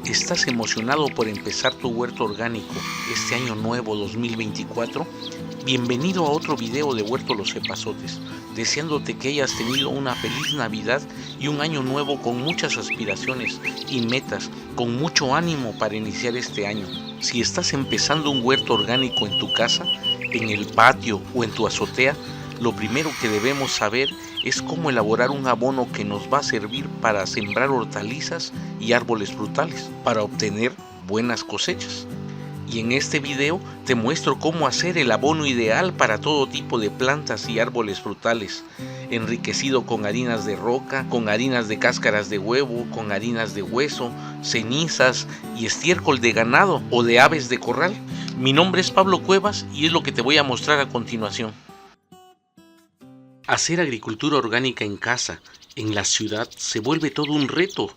¿Estás emocionado por empezar tu huerto orgánico este año nuevo 2024? Bienvenido a otro video de Huerto Los Epazotes, deseándote que hayas tenido una feliz Navidad y un año nuevo con muchas aspiraciones y metas, con mucho ánimo para iniciar este año. Si estás empezando un huerto orgánico en tu casa, en el patio o en tu azotea, lo primero que debemos saber es cómo elaborar un abono que nos va a servir para sembrar hortalizas y árboles frutales, para obtener buenas cosechas. Y en este video te muestro cómo hacer el abono ideal para todo tipo de plantas y árboles frutales, enriquecido con harinas de roca, con harinas de cáscaras de huevo, con harinas de hueso, cenizas y estiércol de ganado o de aves de corral. Mi nombre es Pablo Cuevas y es lo que te voy a mostrar a continuación. Hacer agricultura orgánica en casa, en la ciudad, se vuelve todo un reto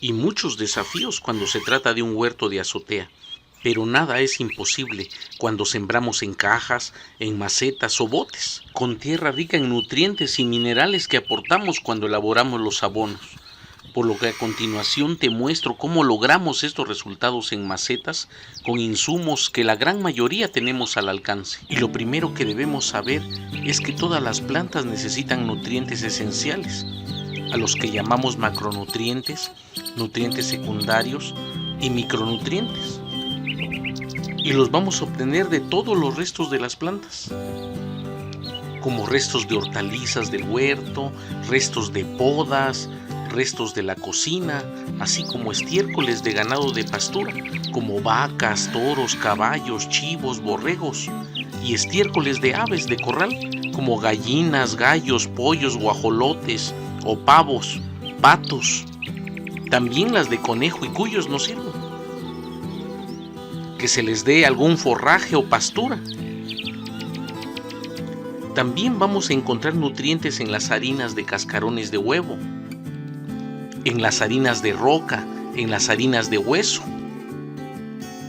y muchos desafíos cuando se trata de un huerto de azotea. Pero nada es imposible cuando sembramos en cajas, en macetas o botes, con tierra rica en nutrientes y minerales que aportamos cuando elaboramos los abonos. Por lo que a continuación te muestro cómo logramos estos resultados en macetas con insumos que la gran mayoría tenemos al alcance. Y lo primero que debemos saber es que todas las plantas necesitan nutrientes esenciales, a los que llamamos macronutrientes, nutrientes secundarios y micronutrientes. Y los vamos a obtener de todos los restos de las plantas, como restos de hortalizas del huerto, restos de podas, restos de la cocina, así como estiércoles de ganado de pastura, como vacas, toros, caballos, chivos, borregos, y estiércoles de aves de corral, como gallinas, gallos, pollos, guajolotes o pavos, patos. También las de conejo y cuyos nos sirven. Que se les dé algún forraje o pastura. También vamos a encontrar nutrientes en las harinas de cascarones de huevo, en las harinas de roca, en las harinas de hueso,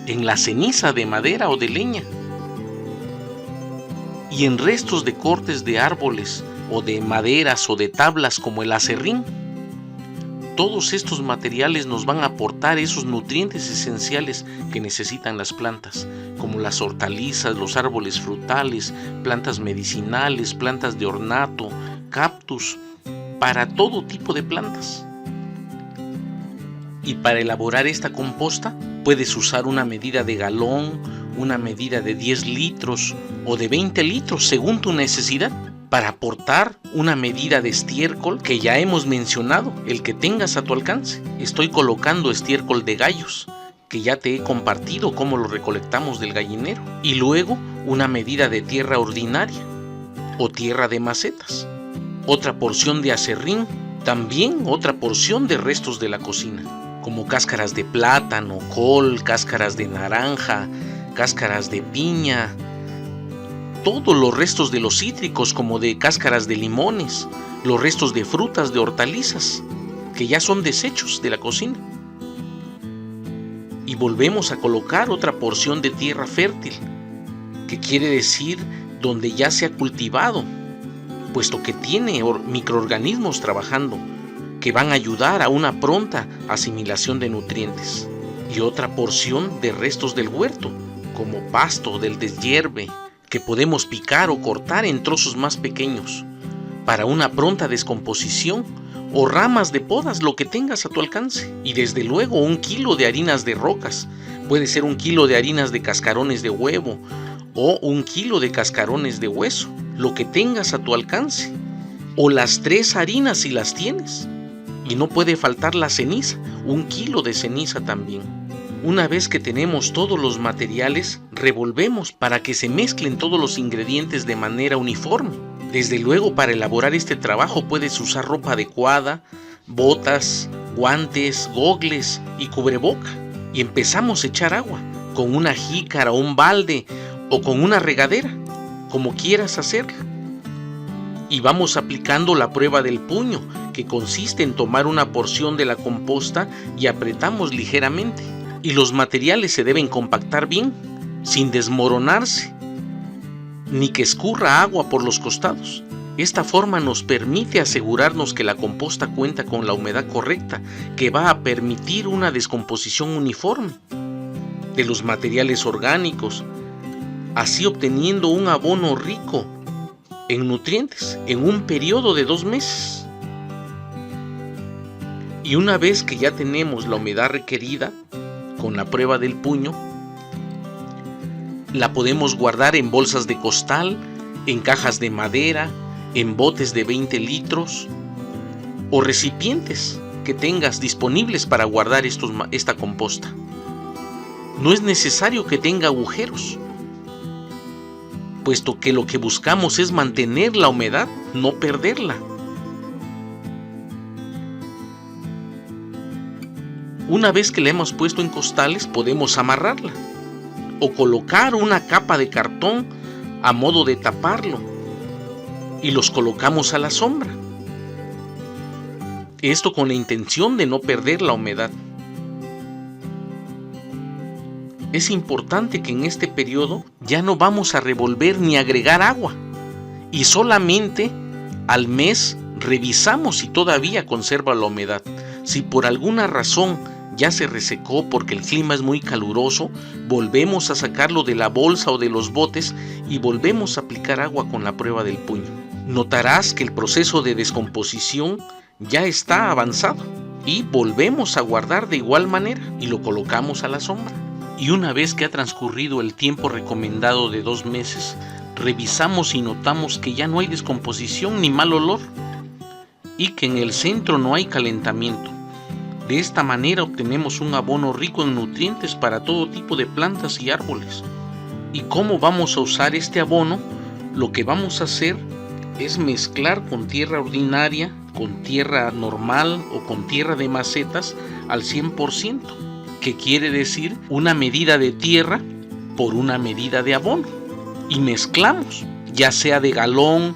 en la ceniza de madera o de leña, y en restos de cortes de árboles o de maderas o de tablas como el aserrín. Todos estos materiales nos van a aportar esos nutrientes esenciales que necesitan las plantas, como las hortalizas, los árboles frutales, plantas medicinales, plantas de ornato, cactus, para todo tipo de plantas. Y para elaborar esta composta puedes usar una medida de galón, una medida de 10 litros o de 20 litros según tu necesidad. Para aportar una medida de estiércol que ya hemos mencionado, el que tengas a tu alcance. Estoy colocando estiércol de gallos, que ya te he compartido cómo lo recolectamos del gallinero. Y luego una medida de tierra ordinaria o tierra de macetas. Otra porción de aserrín, también otra porción de restos de la cocina, como cáscaras de plátano, col, cáscaras de naranja, cáscaras de piña, todos los restos de los cítricos como de cáscaras de limones, los restos de frutas, de hortalizas, que ya son desechos de la cocina. Y volvemos a colocar otra porción de tierra fértil, que quiere decir donde ya se ha cultivado, puesto que tiene microorganismos trabajando, que van a ayudar a una pronta asimilación de nutrientes. Y otra porción de restos del huerto, como pasto del deshierve, que podemos picar o cortar en trozos más pequeños para una pronta descomposición, o ramas de podas, lo que tengas a tu alcance. Y desde luego 1 kilo de harinas de rocas, puede ser 1 kilo de harinas de cascarones de huevo o 1 kilo de cascarones de hueso, lo que tengas a tu alcance, o las 3 harinas si las tienes. Y no puede faltar la ceniza, 1 kilo de ceniza también. Una vez que tenemos todos los materiales, revolvemos para que se mezclen todos los ingredientes de manera uniforme. Desde luego, para elaborar este trabajo puedes usar ropa adecuada, botas, guantes, gogles y cubreboca. Y empezamos a echar agua, con una jícara o un balde, o con una regadera, como quieras hacerla. Y vamos aplicando la prueba del puño, que consiste en tomar una porción de la composta y apretamos ligeramente. Y los materiales se deben compactar bien, sin desmoronarse, ni que escurra agua por los costados. Esta forma nos permite asegurarnos que la composta cuenta con la humedad correcta, que va a permitir una descomposición uniforme de los materiales orgánicos, así obteniendo un abono rico en nutrientes en un periodo de 2 meses. Y una vez que ya tenemos la humedad requerida con la prueba del puño, la podemos guardar en bolsas de costal, en cajas de madera, en botes de 20 litros o recipientes que tengas disponibles para guardar esta composta. No es necesario que tenga agujeros, puesto que lo que buscamos es mantener la humedad, no perderla. Una vez que la hemos puesto en costales, podemos amarrarla o colocar una capa de cartón a modo de taparlo y los colocamos a la sombra. Esto con la intención de no perder la humedad. Es importante que en este periodo ya no vamos a revolver ni agregar agua y solamente al mes revisamos si todavía conserva la humedad. Si por alguna razón ya se resecó porque el clima es muy caluroso, volvemos a sacarlo de la bolsa o de los botes y volvemos a aplicar agua con la prueba del puño. Notarás que el proceso de descomposición ya está avanzado y volvemos a guardar de igual manera y lo colocamos a la sombra. Y una vez que ha transcurrido el tiempo recomendado de 2 meses, revisamos y notamos que ya no hay descomposición ni mal olor y que en el centro no hay calentamiento. De esta manera obtenemos un abono rico en nutrientes para todo tipo de plantas y árboles. ¿Y cómo vamos a usar este abono? Lo que vamos a hacer es mezclar con tierra ordinaria, con tierra normal o con tierra de macetas al 100%, que quiere decir una medida de tierra por una medida de abono. Y mezclamos, ya sea de galón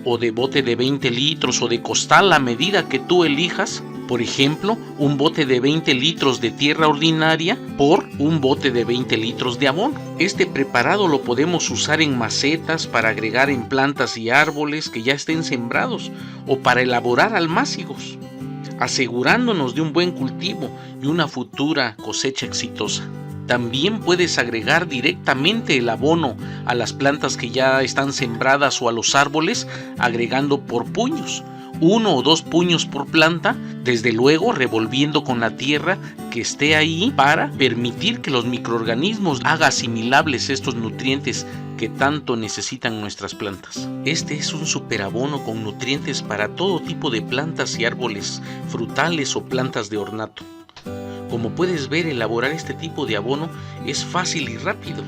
o de bote de 20 litros o de costal, la medida que tú elijas. Por ejemplo, un bote de 20 litros de tierra ordinaria por un bote de 20 litros de abono. Este preparado lo podemos usar en macetas para agregar en plantas y árboles que ya estén sembrados o para elaborar almácigos, asegurándonos de un buen cultivo y una futura cosecha exitosa. También puedes agregar directamente el abono a las plantas que ya están sembradas o a los árboles, agregando por puños. 1 o 2 puños por planta, desde luego revolviendo con la tierra que esté ahí para permitir que los microorganismos hagan asimilables estos nutrientes que tanto necesitan nuestras plantas. Este es un superabono con nutrientes para todo tipo de plantas y árboles frutales o plantas de ornato. Como puedes ver, elaborar este tipo de abono es fácil y rápido,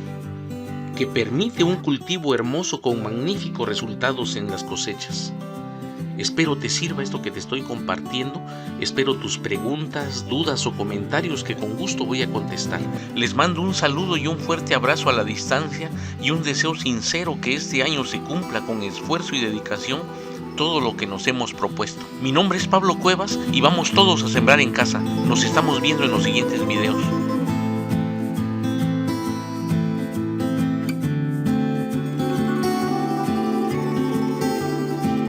que permite un cultivo hermoso con magníficos resultados en las cosechas. Espero te sirva esto que te estoy compartiendo. Espero tus preguntas, dudas o comentarios que con gusto voy a contestar. Les mando un saludo y un fuerte abrazo a la distancia y un deseo sincero que este año se cumpla con esfuerzo y dedicación todo lo que nos hemos propuesto. Mi nombre es Pablo Cuevas y vamos todos a sembrar en casa. Nos estamos viendo en los siguientes videos.